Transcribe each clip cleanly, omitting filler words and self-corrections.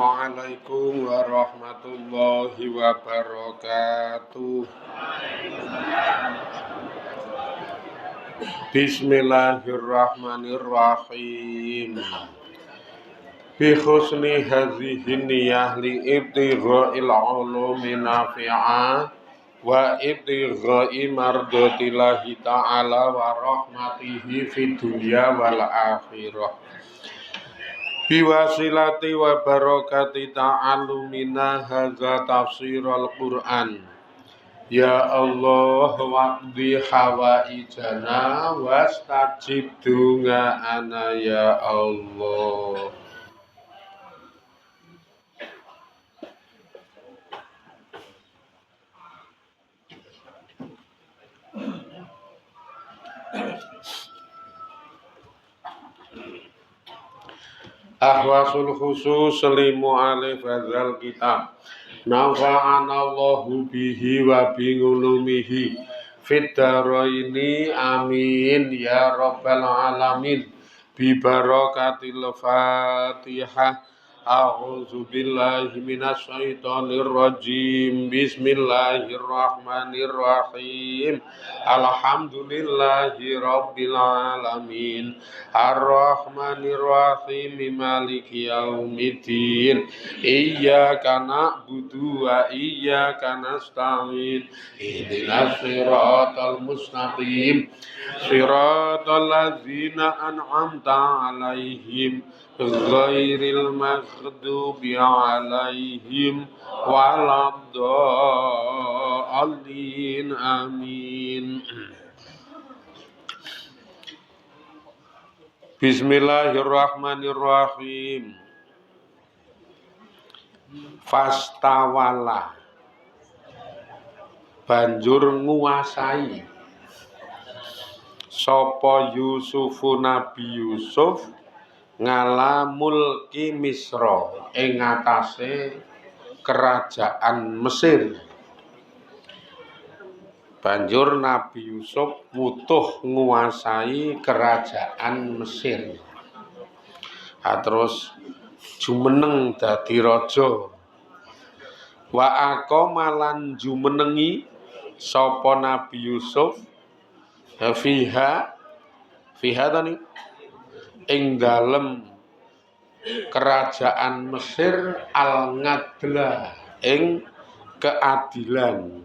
Assalamualaikum warahmatullahi wabarakatuh. Bismillahirrahmanirrahim. Bi husni hadhihi niyyah li ibtigha'il ulumi nafi'ah wa ibtigha'i mardatillahi ta'ala wa rahmatihi fid dunya wal akhirah. Biwasilati wa barakati ta'allumina hadza tafsirul Qur'an. Ya Allah waqdi hawaijana wastajib dungaana ya Allah. Ahwasul khusus limu alif hadzal kitab. Nafa'ana Allahu bihi wa bi ulumihi fid dharaini amin ya rabbal alamin. Bi barakatil Fatihah. A'udzu billahi minasy syaithanir rajim. Bismillahirrahmanirrahim. Alhamdulillahi rabbil alamin. Ar-Rahmanir Rahim. Maliki yaumiddin. Iyyaka na'budu wa iyyaka nasta'in. Ihdinas siratal mustaqim. Siratal ladzina an'amta 'alaihim ghairil maghdubi 'alaihim waladdallin. Amin. Bismillahirrahmanirrahim. Fastawala banjur nguasai sapa Yusufu Nabi Yusuf ngala mulki Misra ing atase kerajaan Mesir. Banjur Nabi Yusuf wutuh nguasai kerajaan Mesir. Terus jumeneng dadi raja. Wa aqama lan jumenengi sapa Nabi Yusuf fiha tani ing dalem kerajaan Mesir al-ngadla ing keadilan.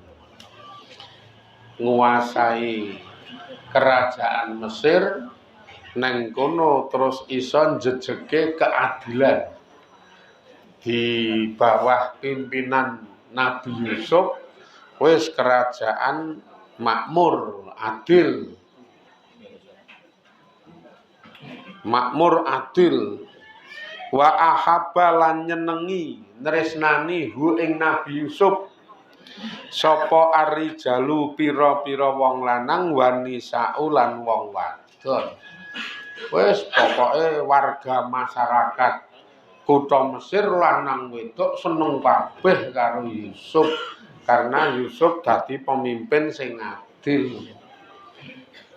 Nguasai kerajaan Mesir neng kono terus iso njejeke keadilan di bawah pimpinan Nabi Yusuf. Wis kerajaan makmur adil. Makmur adil. Wa ahabba lan nyenengi nresnani hu ing Nabi Yusuf sapa arijalu pira-pira wong lanang wanisau lan wong wadon. Wis pokoke warga masyarakat kutha Mesir lanang wedok seneng kabeh karo Yusuf karena Yusuf dadi pemimpin sing adil.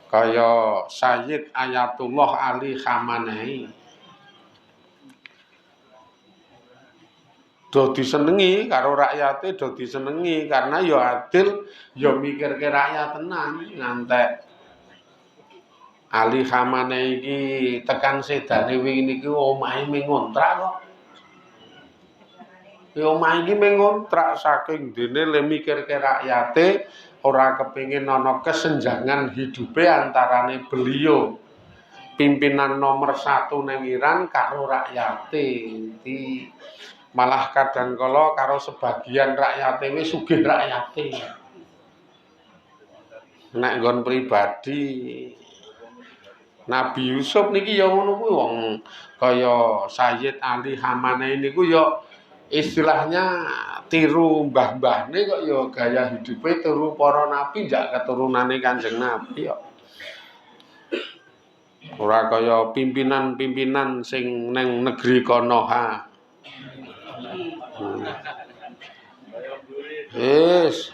Kaya Sayyid Ayatullah Ali Khamenei do disenengi karo rakyate, do disenengi karena ya adil, ya mikirke rakyat tenan. Ngantek Ali Khamenei iki tekan sedane wingi niki omahe ming ngontrak kok. Ya omahe iki ming ngontrak saking dene le mikirke rakyate, ora kepengin ana kesenjangan hidupe antarane beliau pimpinan nomor 1 ning Iran karo rakyate. Malah kadang kala karo sebagian rakyate wis sugih rakyate. Nek nggon pribadi Nabi Yusuf niki ya ngono kuwi wong kaya Sayyid Ali Khamenei niku ya istilahnya tiru mbah-mbahne kok ya gaya hidupe tiru para nabi jak keturunane Kanjeng Nabi kok. Ora kaya pimpinan-pimpinan sing ning negeri Konoha. Wis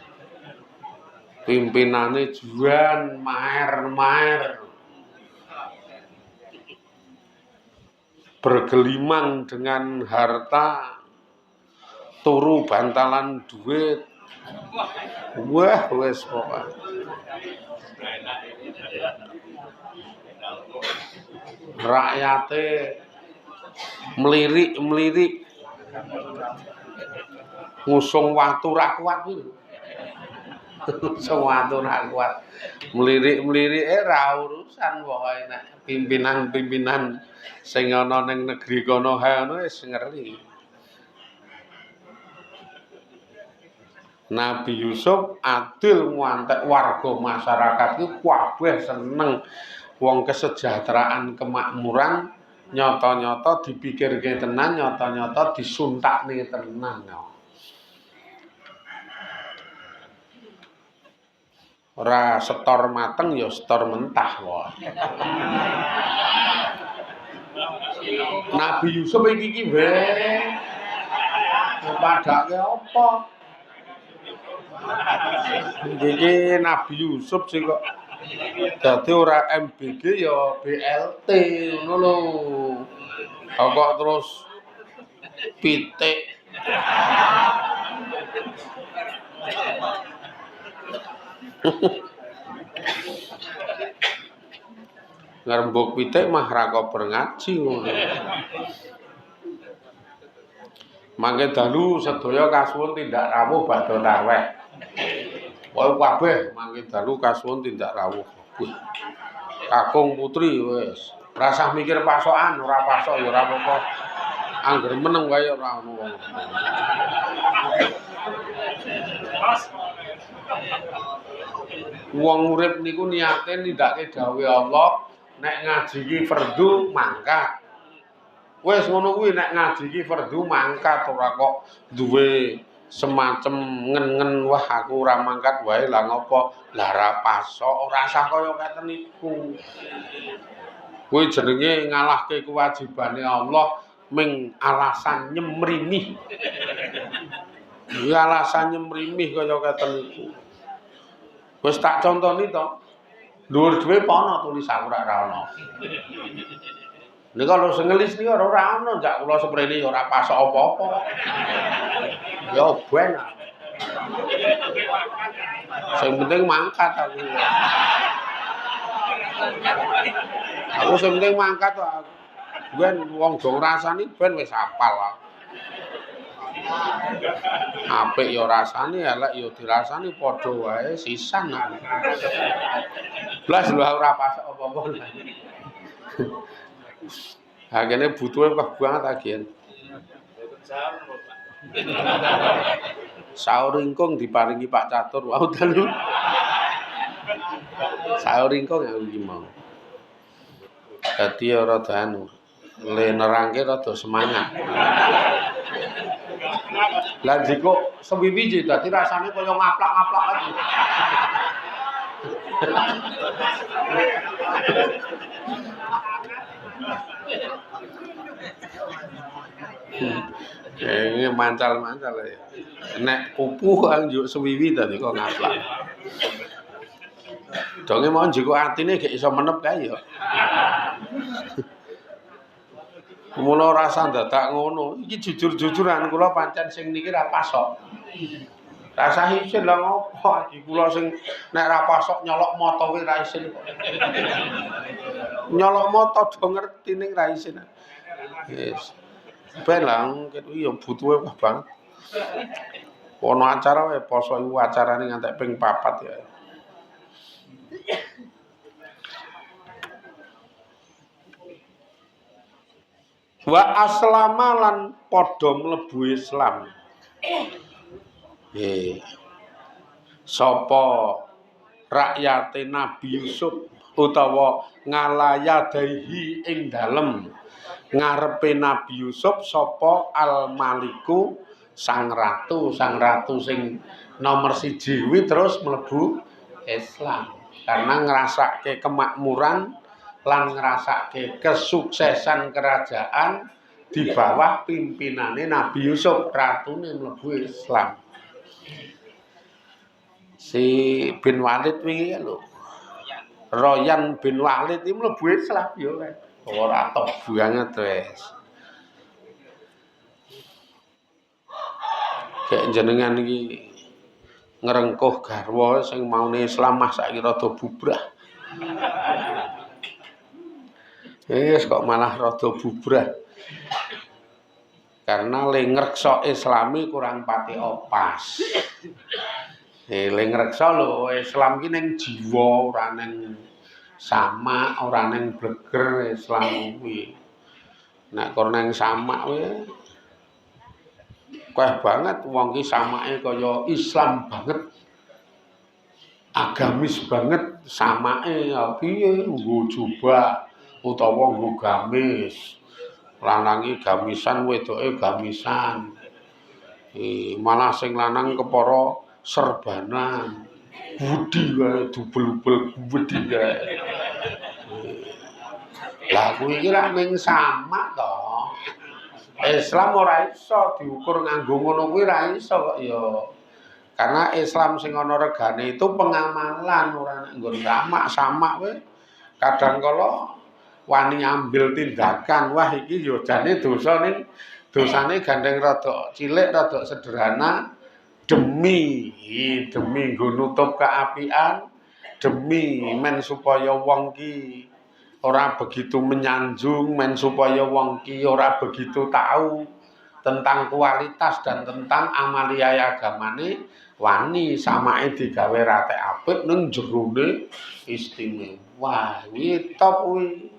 pimpinane juan maer-maer bergelimang dengan harta turu bantalan duit. Wah, wis pokoke. Rakyate melirik-melirik ngusung watu ra kuat kuwi. Ngusung watu ra kuat. Melirik-melirik ra urusan pokoke nek pimpinan-pimpinan sing ana ning negeri kono hae ngono wis ngeri. Nabi Yusuf adil nguantek warga masyarakat itu kabeh seneng wong kesejahteraan kemakmuran nyata-nyata dipikirke tenan nyata-nyata disuntakne tenan. Ora setor mateng ya setor mentah wae. Nabi Yusuf iki wae padake apa? Iki Nabi Yusuf sih kok dadi ora MBG ya BLT ngono lho. Kok terus pitik. Ngrembug pitik mah ra kober ngaji ngono. Mangke dalu sedaya kasuwun tindak rawuh badhe tarweh. Wae kabeh mangke dalu kasuwun tindak rawuh. Kakung putri wis. Rasah mikir pasokan ora pasok ya ora apa-apa. Angger meneng wae ora ono wong. Wong urip niku niate nindakake dawuhe Allah, nek ngaji ki fardu mangkat. Wis ngono kuwi nek ngaji ki fardu mangkat ora kok duwe semacam ngen-ngen wah aku ora mangkat wae lah ngopo lah ra pasok ora usah kaya keten niku. Kuwi jenenge ngalahke kewajibane Allah ming alasan nyemrimih. Ya alasan nyemrimih kaya keten niku. Wis tak contoni to. Dhuwur dhewe ana tulisan ora ana. Nek kalau sing ngelis niku ora ana, jak kula sprene ya ora pasok apa-apa. Ya ben. Sing penting mangkat aku. Aku sing penting mangkat kok. Ben wong do ngrasani ben wis apal. Apik ya rasane, elek ya dirasani padha wae sisan. Blas lho ora pasok apa-apa. Hakene butuhe wah banget agen. Saur ingkung diparingi Pak Catur wau dalu. Saur ingkung ya iki mau. Dadi ora anu. Le nerangke rada semangat. Lah jiko sewiwi dadi rasane kaya ngaplak-ngaplak aja. Ini mancal-mancal ya. Nek pupuh anjuk sewiwi tadi kok ngaplak. Donge mau njiko atine gak iso menep kae ya. Mula rasa dadak ngono. Iki jujur-jujuran kula pancen sing niki ra pasok. Rasa isin lah ngopo iki kula sing nek ra pasok nyolok moto kuwi ra isin. Nyolok moto do ngerti ning ra isin. Yes. Ben lah kuwi ya butuhe wah banget. Ono acara wae poso iku acarane ngantek ping 4 ya. Wa aslama lan padha mlebu Islam. Sapa rakyate Nabi Yusuf utawa ngalayadahi ing dalem ngarepe Nabi Yusuf sapa Al-Maliku sang ratu sing nomor 1 kuwi terus mlebu Islam karena ngrasake kemakmuran lan ngrasake kesuksesan kerajaan di bawah pimpinane Nabi Yusuf ratune mlebu Islam. Si bin Walid wingi lho. Royan bin Walid iki mlebu Islam yo kae. Ora tok banget wis. Gek jenengan iki ngrengkuh garwa sing maune Islam mah saiki rada bubrah. Wis kok malah rada bubrah. Karena le ngreksa Islami kurang pati opas. Le ngreksa lho Islam ki ning jiwa ora ning sama, ora ning bleger Islam kuwi. Nek kok ning sama kuwi kueh banget wong ki samake kaya Islam banget. Agamis banget samake piye nggo jubah utawa nggo gamis. Lanange gamisan wedoke gamisan. Malah sing lanang kepara serbanan. Budi wae dubel-ubel budi wae. Lah kuwi iki ra ning sama to. Islam ora iso diukur nganggo ngono kuwi ra iso kok ya. Karena Islam sing ana regane itu pengamalan ora nek nggon sama kowe. Kadang kala wani ambil tindakan wah iki yo jane dosa ning dosane gandeng rada cilik rada sederhana demi nggo nutup keapian demi men supaya wong ki ora begitu menyanjung men supaya wong ki ora begitu tahu tentang kualitas dan tentang amalia agamane wani samake digawe rate apik ning jerone istimewa. Kuwi top kuwi.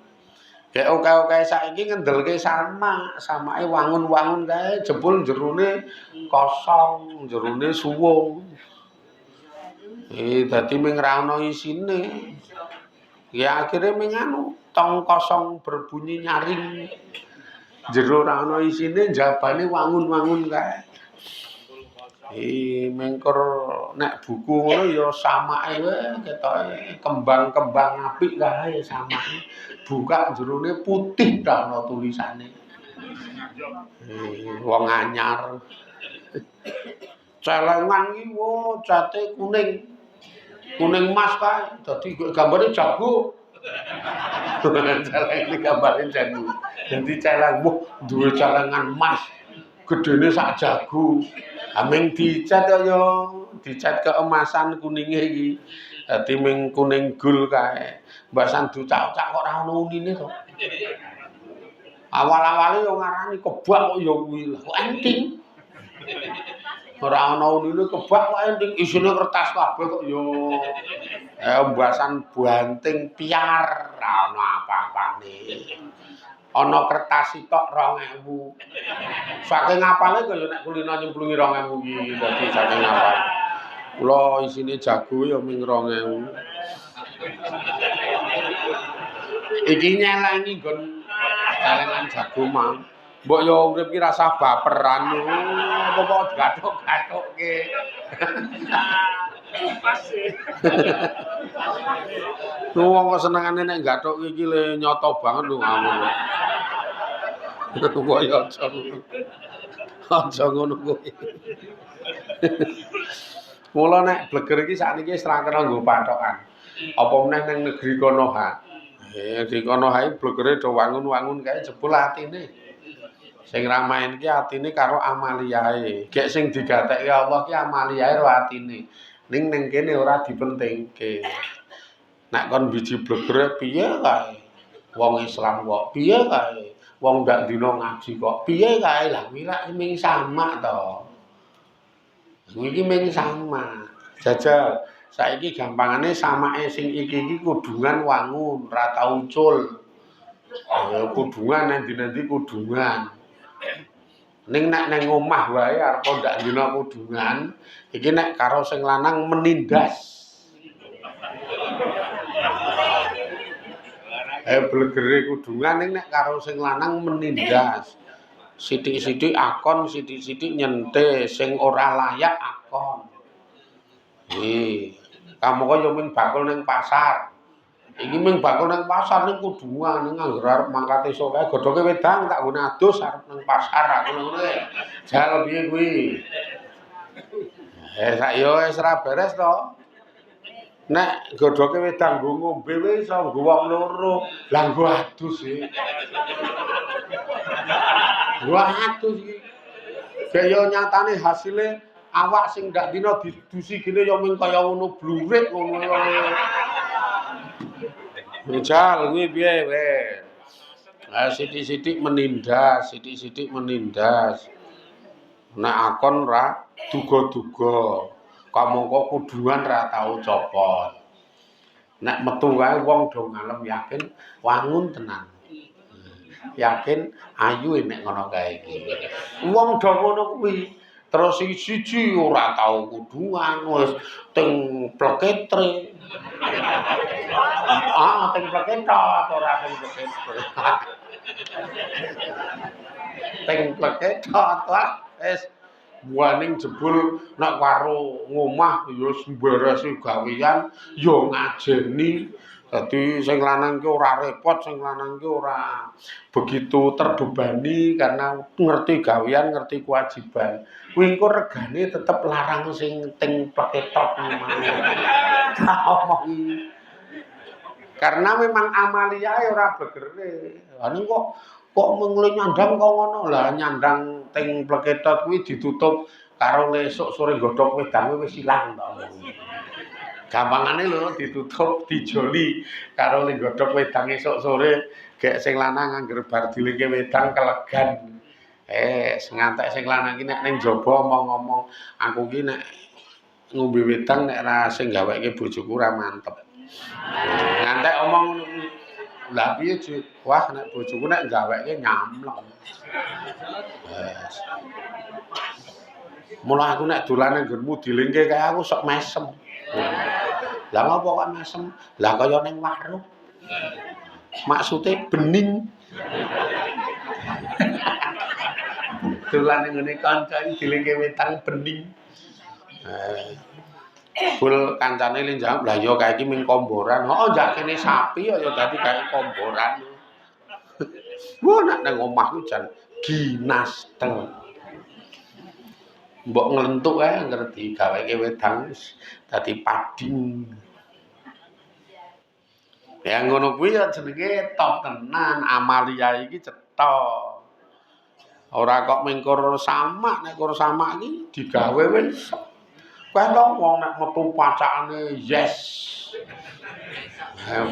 Kayak oke-oke saiki ngendelke samake wangun-wangun kae jebul jerone kosong, jerone suwung. Dadi ming ra ono isine. Ya akhirnya ming anu tong kosong berbunyi nyaring. Jero ra ono isine jabane wangun-wangun kae. Mengkur nek buku ngono ya samake wae ketoke kembang-kembang apik kae samake. Buka jerone putih dak ana tulisane. Wong anyar. Celengan iki wo cate kuning. Kuning emas kae. Dadi gambare jago. Celengan iki gambare jago. Dadi celeng duwe celengan emas. Gedene sak jago. Aming dicat ya dicat keemasan kuninge iki. Dadi ming kuning gul kae. Mbak Sandu cak-cak kok ora ono unine to. Awal-awale yo ngarani kebak kok ya kuwi lho. Kok enting. Ora ono unine kebak kok enting isine kertas kabeh kok yo embasan banting piar ora ono apa-apane. Ana kertas sitok 2000. Saking ngapale kaya nek kulino nyemplungi 2000 iki dadi saking ngapal. Kula isine jago ya ming 2000. Iki nyelengi nggon celengan jago mang. Mbok ya urip ki rasa baperan apa kok gathuk-gathukke. Pas sih. Wong kok senengane nek gathukke iki le nyoto banget lho ngono. Kok ya aja ngono kuwi. Mula nek bleger iki sakniki wis ra kena nggo pathokan. Apa meneh ning negeri Konoha. Di Konoha iki blegere do wangun-wangun kae jebul atine. Sing ra main ki atine karo amaliae. Gek sing digatekke Allah ki amaliae karo atine. Ning kene ora dipentingke. Nek kon biji blegere piye kae? Wong Islam kok piye kae? Wong ndak dina ngaji kok piye kae? Lah kuwi rak ming sama to. Iki ming sama. Jajal saiki gampangane samake sing iki kudungan wangun, ra tau ucul. Kudungan endi-endi kudungan. Ning nek nang omah wae arep ndak dina kudungan, iki nek karo sing lanang menindas. Blegere kudungan ning nek karo sing lanang menindas. Sithik-sithik akon, sithik-sithik nyente, sing ora layak akon. Kamu kok yo ming bakul ning pasar. Iki ming bakul ning pasar ning kudungan ning angger arep mangkat esuk kae godhoke wedang tak gone adus arep ning pasar aku ngono e. Jal piye kuwi? Sak yo wis ra beres to. Nek godhoke wedang nggo ngombe wis iso nggo wong loro. Lah nggo adus e. Nggo adus iki. Gek yo nyatane hasile awak sing ndak dina didusi gene yo mung kaya ngono blurik ngono. Misal kuwi piye weh. Lah sithik-sithik menindas. Nek akon ra duga-duga. Kamangka kudungan ra tau copot. Nek metu wae wong do ngalem yakin wangun tenan. Yakin ayu nek ngono kae iki. Wong do ngono kuwi terus siji ora tau kudungan wis teng pleketre. Teng pleketot ora teng pleketre. Teng pleketot wis buaning jebul nek karo ngomah ya sembarese gawean ya ngajeni. Dadi sing lanang ki ora repot, sing lanang ki ora begitu terbebani karena ngerti gawean, ngerti kewajiban. Kuwi engko regane tetep larang sing teng pleketot ngomongi. Karena memang amaliae ora begere. Lah kok mengli nyandang kok ngono. Lah nyandang teng pleketot kuwi ditutup karo lesuk sore godhog wedange wis ilang to. Gampangane lho ditutup dijoli karo le godhog wedang esuk sore gek sing lanang angger bar dilingke wedang kelegan. Ngantek sing lanang ki nek ning jaba omong-omong aku ki nek ngombe wedang nek ra sing gaweke bojoku ora mantep. Ngantek omong ngono kuwi. Lah piye, wah nek bojoku nek gaweke nyamleng. Mula aku nek dolan nang nggonmu dilingke kae aku sok mesem. Lah ngopo kok mesem? Lah kaya ning warung. Maksude bening. Dolan ning ngene kanca dilingke wetang bening. Bul kancane le jawab, "Lah ya kae iki ming komboran." Heeh, njak kene sapi ya dadi kae komboran. Wah nek nang omahku jan ginasteng. Mbok nglentuk ae ngerti gaweke wedang wis dadi pading. Ya ngono kuwi ya jenenge top tenan, amalia iki cetha. Ora kok mingkur samak, nek kur samak iki digawe wis. Kowe lho wong nek metu pacakane yes.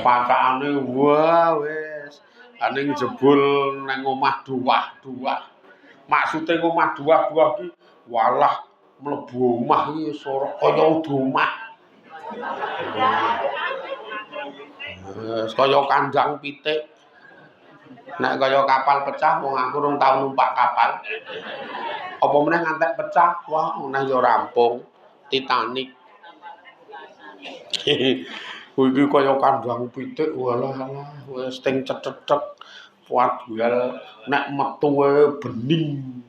Pacakane wah wis. Aning jebul nang omah duwah-duwah. Maksude omah duwah-duwah ki walah mlebu omah iki ora kaya omah. Kaya kandang pitik. Nek kaya kapal pecah wong aku rung tau numpak kapal. Apa meneh ngantek pecah, wah meneh ya rampung. Titanic. Kuwi kaya kandang pitik walah wis teng cecek wadual nek metu bening.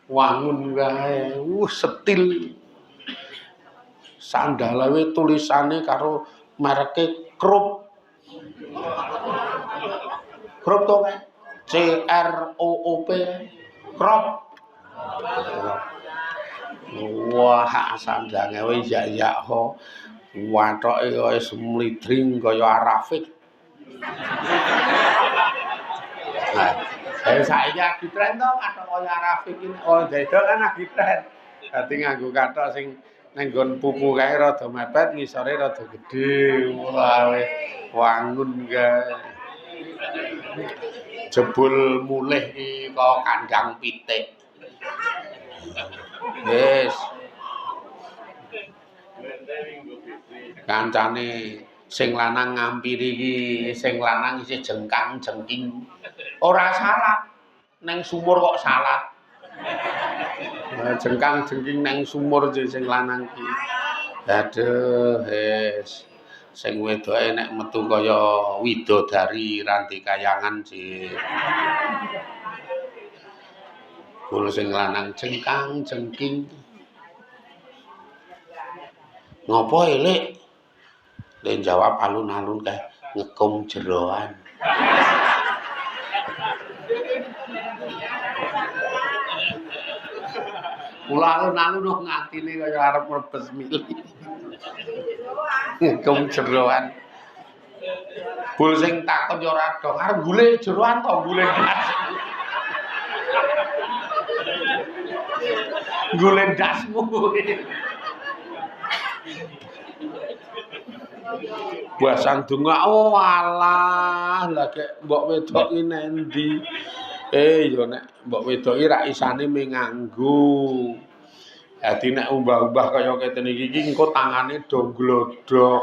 Wangun kae, setil. Sandalawe tulisane karo mereke Krup. Krup to kae. CROOP. Krop. Wah, sandange wis ya ho. Wathoke kaya semlidring kaya Arafik. Saiki agitren to kathok kaya Arafik iki. Oh, dedok kan agitren. Dadi nganggo kathok sing nang nggon pupu kae rada mepet, ngisore rada gedhe. Wah, wangun kae. Jebul mulih iki kok kandang pitik. Wis. Kancane sing lanang ngampiri iki, sing lanang isih jengkang-jengking. Ora salat. Neng sumur kok salat. Jengkang-jengking neng sumur sing lanang iki. Aduh, wis. Sing wedoke nek metu kaya widodari ranti kayangan sih. Kula sing lanang jengkang-jengking. Ngopo elek? Le jawab alun-alun kae ngekum jeroan. Kula alun-alun ngatine kaya arep mlebes mili. Ngekum jeroan. Bul sing takon yo ora dong, arep golek jeroan to golek. Golek dasmu. Basan donga oh alah lagi mbok wedok iki nendi. Ya nek mbok wedok iki ra isane mung nganggo. Dadi nek umbah-umbah kaya keten iki engko tangane do glodok.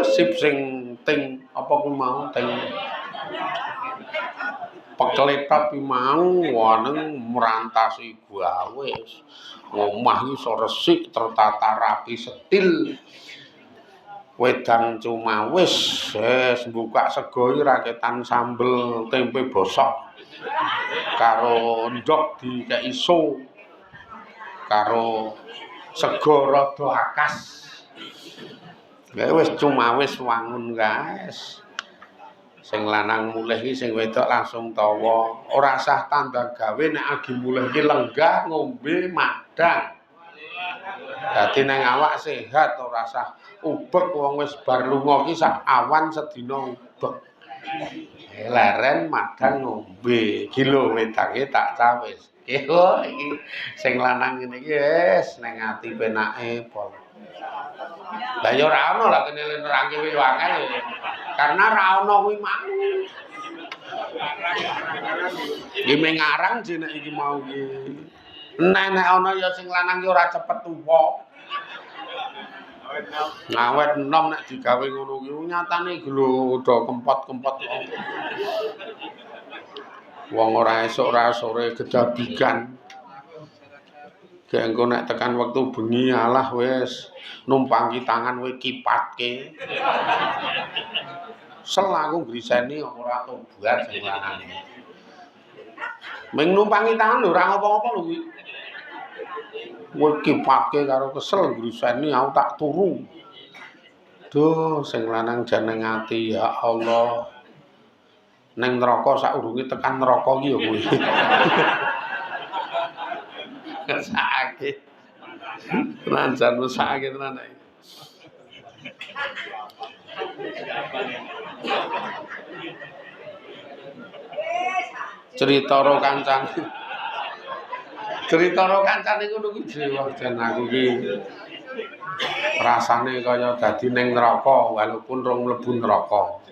Sip sing ting apa ku mau ting pekletot ki mau waneng merantasi gawe. Omah iki iso resik tertata rapi setil. Wedang cuma wis buka sego iki raketan sambel tempe bosok karo ndok dikeki so karo sego rada akas. Ya wis cuma wis wangun guys. Sing lanang mulih iki sing wedok langsung tawa. Ora sah tandang gawe nek agi mulih iki lenggah ngombe madang. Dadi nang awak sehat ora sah ubek wong wis bar lunga ki sak awan sedina ubek. Leren madang ngombe. Iki lho wedange tak cawis. Iki sing lanang ngene iki wis ning ati penake pol. Lah ya ora ono lah kene nerangke kuwi angel. Karena ra ono kuwi mau. Iki mengarang jenek iki mau iki. Nek ana ya sing lanang ki ora cepet tuwa. Ngawet enom nek digawe ngono ki nyatane gelo do kempot-kempot. Wong ora esuk ora sore gedabikan. Gek engko nek tekan wektu bengi alah wis numpangki tangan kowe kipatke. Sel aku griseni ora tobat sing lanang. Ming numpangi tangan lho ora ngopo-ngopo lho kuwi. Kowe kipatke karo kesel griseni aku tak turu. Duh sing lanang jeneng ati ya Allah. Neng neraka saurunge tekan neraka ki ya kuwi. Sakit. Tenan jan sakit tenan iki. Cerita karo kancane. Cerita karo kancane ngono kuwi dewa jan aku ki rasane kaya dadi ning neraka walaupun rong mlebu neraka.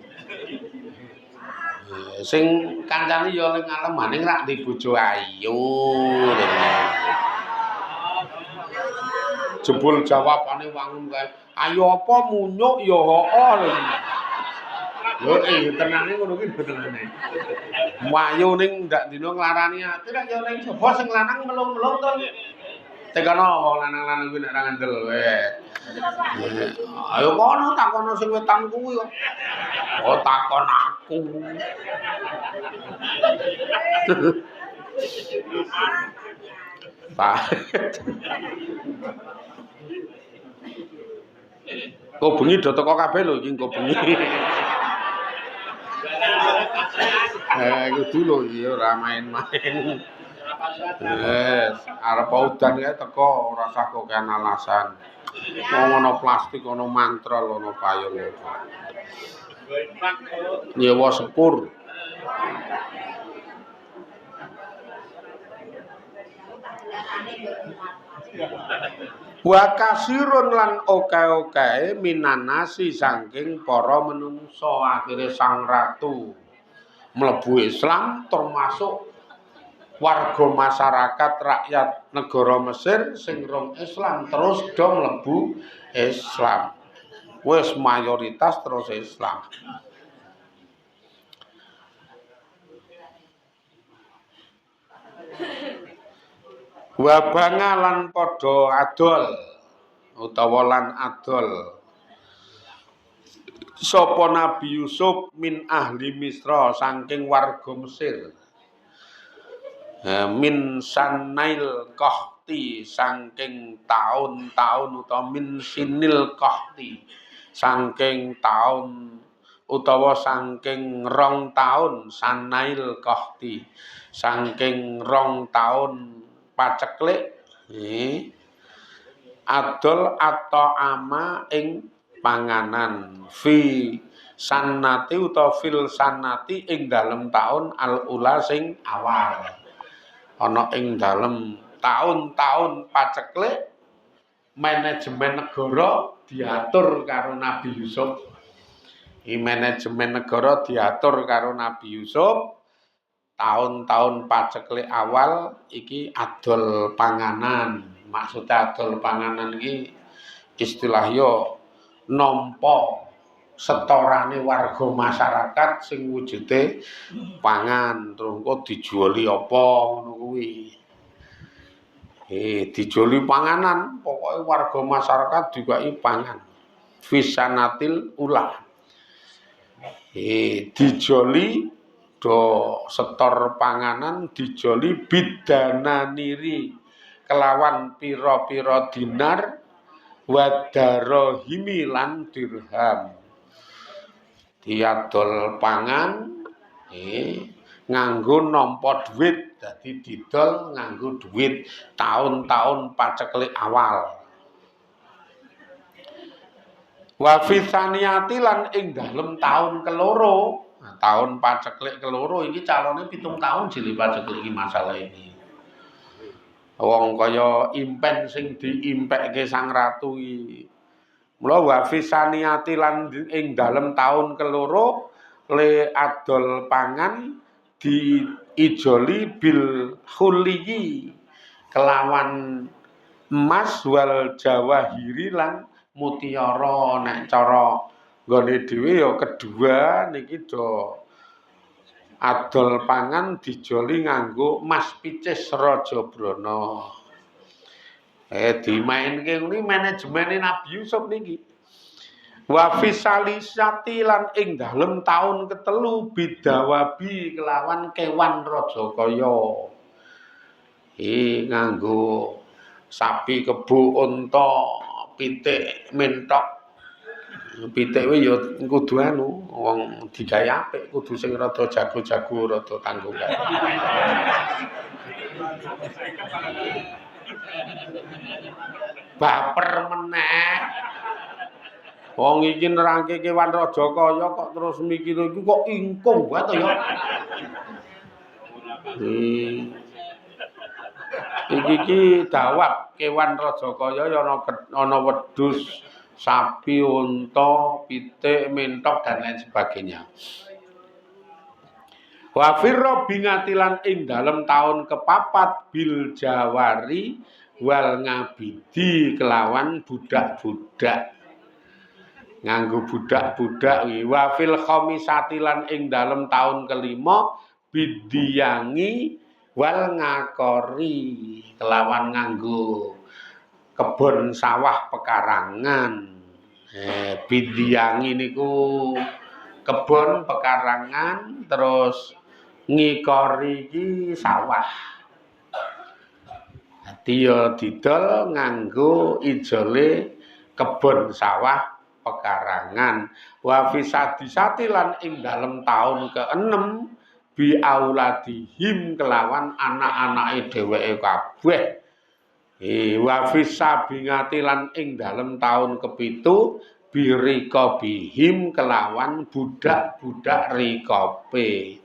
Sing kancane ya ning alemane rak di bojo ayu. Jebul jawabane wangun kae. Ayo apa munyuk ya hoo lho. Lho tenane ngono kuwi tenane. Wayu ning ndak dina nglarani ati rak ya ning jaba sing lanang melung-melung to. Tekono wong lanang-lanang kuwi nek ra ngandel weh. Ayo kono takono sing wetan kuwi kok. Oh takon aku. Pak. Kok bengi do teko kabeh lho iki kok bengi. Kudu lho iki ora main-main. Arep udan kae teko ora usah kokean alasan. Wong ana plastik, ana mantrol, ana payung. Nyewa sepur. Wa kasirun lan oke-oke minanasi saking para menungsa. Akhire sang ratu mlebu Islam termasuk warga masyarakat rakyat negara Mesir sing rong Islam terus do mlebu Islam. Wis mayoritas terus Islam. Wabanga lan padha adol utawa lan adol sapa Nabi Yusuf min ahli Misra saking warga Mesir. Min sanail qahti saking taun-taun utawa min sinil qahti saking taun utawa saking rong taun sanail qahti saking rong taun paceklik adol atau ama ing panganan fi sanati utawa fil sanati ing dalem taun al-ula sing awal. Ana ing dalem taun-taun paceklik manajemen negara diatur karo Nabi Yusuf. Manajemen negara diatur karo Nabi Yusuf. Tahun-tahun paceklik awal iki adol panganan. Maksudnya adol panganan iki istilah yo nampa setorane warga masyarakat sing wujude pangan, terus engko dijuali apa ngono kuwi. Dijuali panganan, pokoknya warga masyarakat dikai pangan. Fisanatil ulah. Dijoli do setor panganan dijoli bidananiri kelawan pira-pira dinar wadarohimi lan dirham. Diadol pangan nganggo nampa duit, dadi didol nganggo duit tahun-tahun paceklik awal. Wa fisaniyati lan ing dalem taun keloro. Nah, tahun paceklik keloro iki calone 7 tahun jeli paceklik iki masalah ini. Wong kaya impen sing diimpekke Sang Ratu iki. Mula wa fisaniyati lan ing dalem taun keloro le adol pangan diijoli bil khuliyi kelawan emas wal jawahiri lan mutiara. Nek cara nggone dhewe ya kedua niki do adol pangan dijoli nganggo emas picis Rajabrana. Dimainke ngene manajemene Nabi Yusuf niki. Wa fisalisati lan ing dalem taun ketelu bidawabi kelawan kewan Rajakaya. Nganggo sapi kebo unta pitik mentok. Pitik kuwi ya kudu anu wong digawe apik kudu sing rada jago-jago rada tanggungan. Baper meneh. Wong iki nerangke kewan Rajakaya kok terus mikir iku kok ingkung wae to ya. Iki dawab kewan Rajakaya ya ana wedhus, sapi, unta, pitik, mentok dan lain sebagainya. Wa firra bingatilan ing dalem taun kepapat bil jawari wal ngabidi kelawan budak-budak. Nganggo budak-budak wa fil khamisati lan ing dalem taun kelima bidiyangi wal ngakori kelawan nganggo kebon sawah pekarangan. Bidiyangi niku kebon pekarangan terus ngikori iki sawah. Dadi ya didol nganggo ijole kebon sawah pekarangan. Wa fisadisati lan ing dalem taun ke-6 bi auladihim kelawan anak-anake dheweke kabeh. Wa fisabingati lan ing dalem taun ke-7 bi riqabihim kelawan budak-budak riqabe.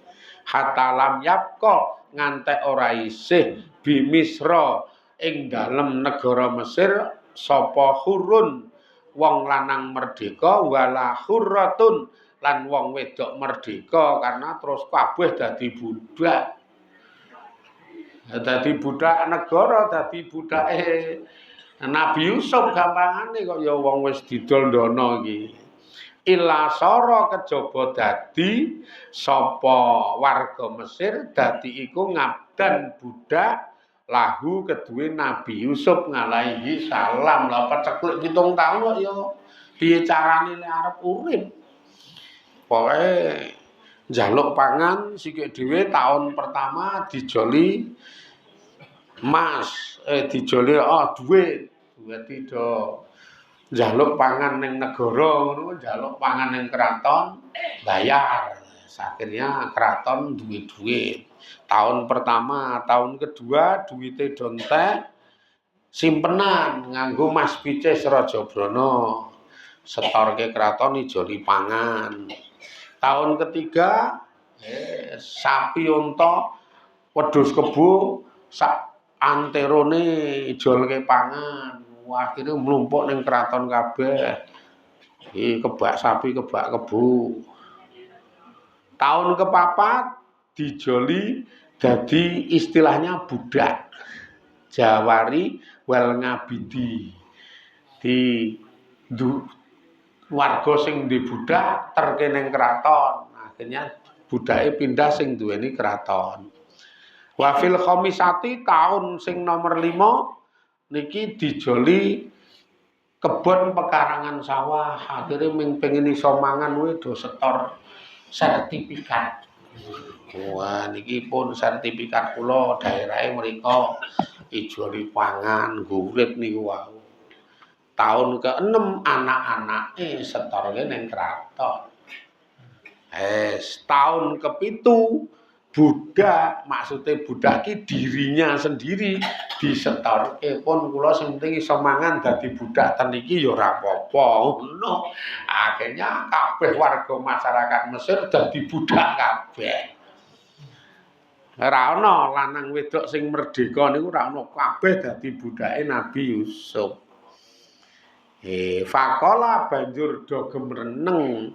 Hatta lam yapqa ngantek ora isih bi Misra ing dalem negara Mesir sapa hurun wong lanang merdeka wala hurratun lan wong wedok merdeka karena terus kabeh dadi budak. Dadi budak negara, dadi budake Nabi Yusuf gampangane kok ya wong wis didol ndono iki. Ila sara kejaba dadi sapa warga Mesir dadi iku ngabdan budak lahu kedue Nabi Yusuf alaihi salam. Lah paceklik 7 taun kok ya piye carane nek arep urip. Pokoke njaluk pangan sikik dhewe taun pertama dijoli emas, dijoli duit. Dadi do njaluk pangan ning negara ngono, njaluk pangan ning keraton bayar. Akhirnya keraton duwe duit. Tahun pertama, tahun kedua duwite dontek simpenan nganggo mas picis Rajabrana. setorke kraton ijoli pangan. Tahun ketiga sapi unta wedhus kebo sak anterone ijolke pangan. Wah, akhire mlumpuk ning kraton kabeh. Iki kebak sapi, kebak kebo. Tahun kepapat dijoli dadi istilahnya budak. Jawari wal ngabidi. Di warga sing di budak terke ning kraton. Akhirnya budake pindah sing duweni kraton. Wa fil khamisati tahun sing nomor 5 niki dijoli kebon pekarangan sawah. Akhirnya pengen iso mangan do setor sertifikat. Wah, niki pun sertifikat kula daerahe mriko ijoli pangan urip niku wau. Tahun ke-6 anak-anake setorke ning kraton. Tahun ke-7 budak, maksudnya budak ki dirinya sendiri disetorke pun kula sing penting iso mangan dadi budak ten iki ya ora apa-apa ngono. Akhirnya kabeh warga masyarakat Mesir dadi budak kabeh. Ora ana lanang wedok sing merdeka niku ora ana, kabeh dadi budake Nabi Yusuf. Fakola banjur do gemreneng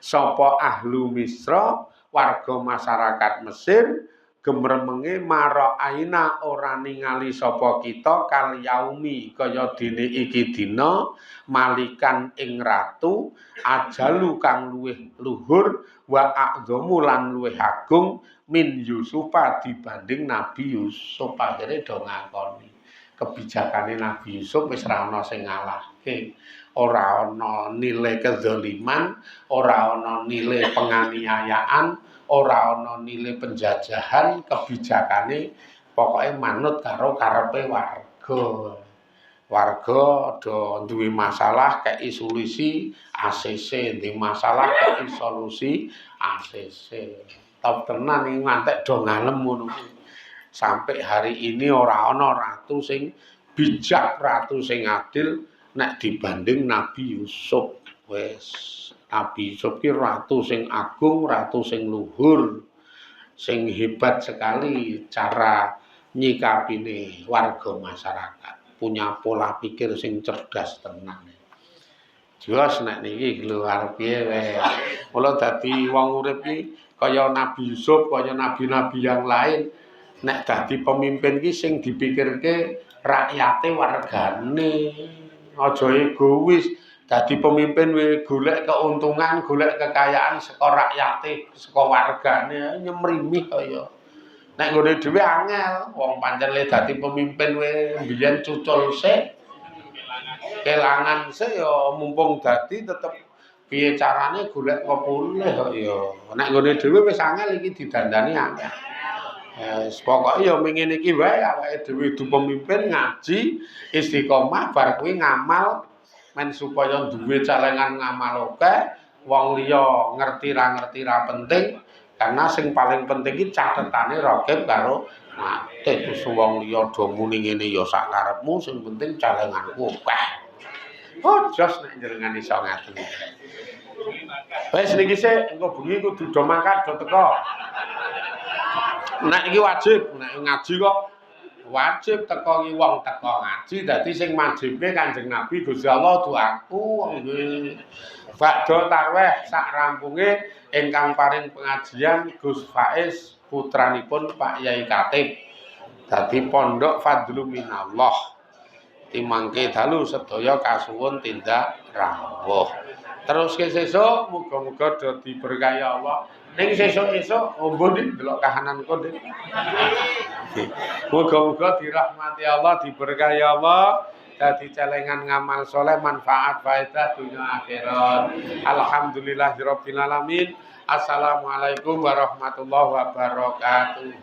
sapa ahlu Misra warga masyarakat Mesir gemremenge mara aina ora ningali sapa kita kal yaumi kaya dene iki dina malikan ing ratu ajalu kang luwih luhur wa a'dhamu lan luwih agung min Yusufa dibanding Nabi Yusuf. Akhire do ngakoni kebijakane Nabi Yusuf wis ra ana sing ngalahke. Ora ana nilai kedzaliman, ora ana nilai penganiayaan, ora ana nilai penjajahan, kebijakane pokoke manut karo karepe warga. Warga do duwe masalah kei solusi ACC, duwe masalah kei solusi ACC. Top tenan iki ngantek do ngalem ngono. Sampai hari ini ora ana ratu sing bijak, ratu sing adil nek dibanding Nabi Yusuf. Wes Nabi Yusuf ki ratu sing agung, ratu sing luhur, sing hebat sekali cara nyikapine warga masyarakat, punya pola pikir sing cerdas tenan. Jelas nek niki luar piye wae. Mula dadi wong urip ki kaya Nabi Yusuf, kaya nabi-nabi yang lain, nek dadi pemimpin ki sing dipikirke rakyate wargane. Aja egois dadi pemimpin golek keuntungan, golek kekayaan saka rakyate, saka wargane, nyemrimih kaya. Nek nggone dhewe angel, wong pancen le dadi pemimpin mbiyen cucul sik. Kelangan sik ya mumpung dadi tetep piye carane golek kepulih kok ya. Nek nggone dhewe wis angel iki didandani angel. Pokoke ya mengene iki wae awake dhewe du pemimpin ngaji istiqomah bar kuwi ngamal men supaya duwe celengan ngamal akeh wong liya ngerti ra penting karena sing paling penting iki catetane rakib karo mate terus wong liya do muni ngene ya sak karepmu sing penting celenganku akeh. Oh jos nek njenengan iso ngaten. Wis niki sik engko bengi kudu do mangkat do teko. Nek iki wajib, nek ngaji kok wajib teko iki wong teko ngaji dadi sing majibne Kanjeng Nabi Gusti Allah doaku nggih. Badha tarweh sak rampunge ingkang paring pengajian Gus Faiz putranipun Pak Yai Katib. Dadi pondok Fadlu Minallah. Timangke dalu sedaya kasuwun tindak rawuh. Terus ke sesuk muga-muga do diberkahi Allah. Ning sesuk-esuk ombo ndik delok kahanan kok ndik. Muga-muga dirahmati Allah, diberkahi Allah, dadi celengan ngamal soleh manfaat faedah dunia akhirat. Alhamdulillahirabbil alamin. Assalamualaikum warahmatullahi wabarakatuh.